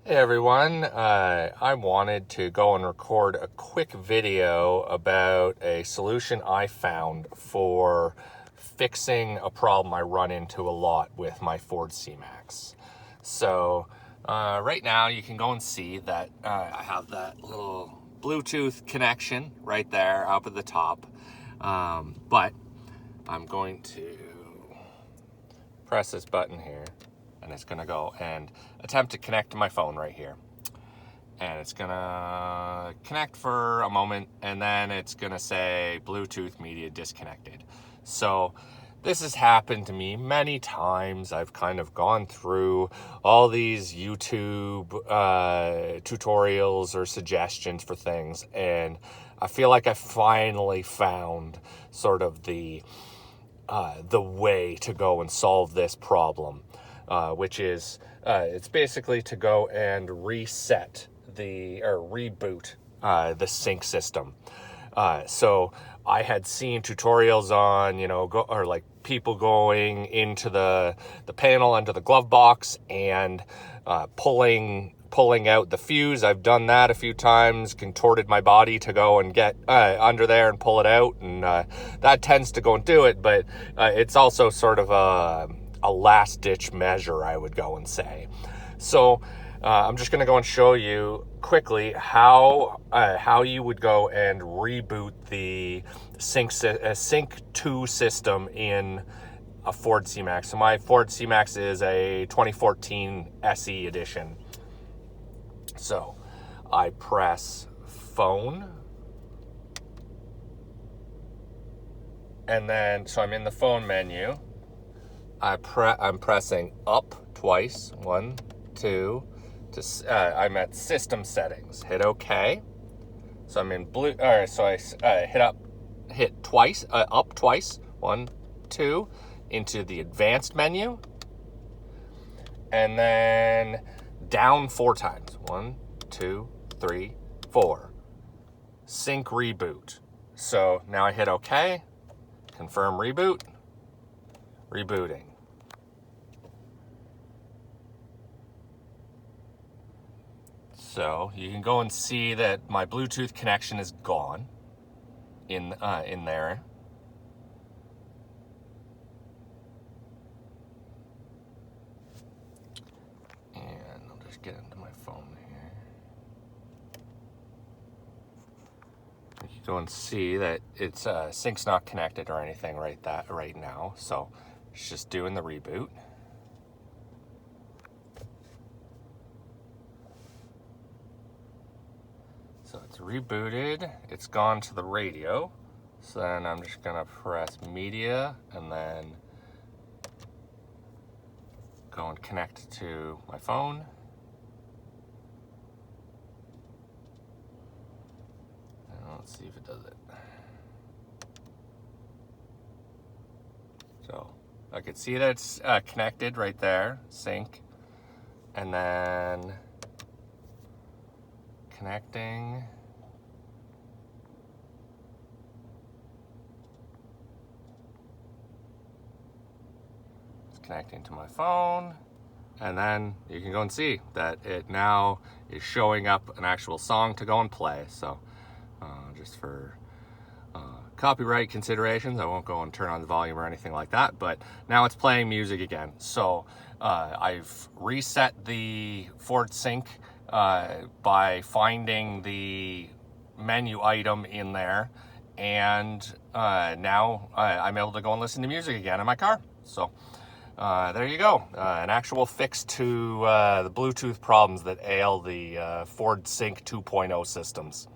Hey everyone, I wanted to go and record a quick video about a solution I found for fixing a problem I run into a lot with my Ford C-Max. So right now you can go and see that I have that little Bluetooth connection right there up at the top, but I'm going to press this button here. And it's going to go and attempt to connect to my phone right here. And it's going to connect for a moment, and then it's going to say Bluetooth media disconnected. So this has happened to me many times. I've kind of gone through all these YouTube tutorials or suggestions for things, and I feel like I finally found sort of the way to go and solve this problem. Which is, it's basically to go and reboot the sync system. So I had seen tutorials on, people going into the panel, into the glove box, and pulling out the fuse. I've done that a few times, contorted my body to go and get under there and pull it out, and that tends to go and do it, but it's also sort of a last-ditch measure, I would go and say. So I'm just going to go and show you quickly how you would go and reboot the Sync 2 system in a Ford C-Max. So my Ford C-Max is a 2014 SE edition. So I press phone, and then so I'm in the phone menu. I'm pressing up twice, 1, 2, I'm at system settings. Hit OK. So I'm in blue. So I hit up twice, 1, 2, into the advanced menu, and then down 4 times. 1, 2, 3, 4. Sync reboot. So now I hit OK. Confirm reboot. Rebooting. So you can go and see that my Bluetooth connection is gone in there. And I'll just get into my phone here. You can go and see that it's sync's not connected or anything right now. So it's just doing the reboot. So it's rebooted, it's gone to the radio. So then I'm just gonna press media and then go and connect to my phone. And let's see if it does it. So I can see that it's connected right there, sync, and then connecting. It's connecting to my phone, and then you can go and see that it now is showing up an actual song to go and play. So just for copyright considerations, I won't go and turn on the volume or anything like that, but now it's playing music again. So I've reset the Ford Sync by finding the menu item in there, and now I'm able to go and listen to music again in my car. So there you go, an actual fix to the Bluetooth problems that ail the Ford Sync 2.0 systems.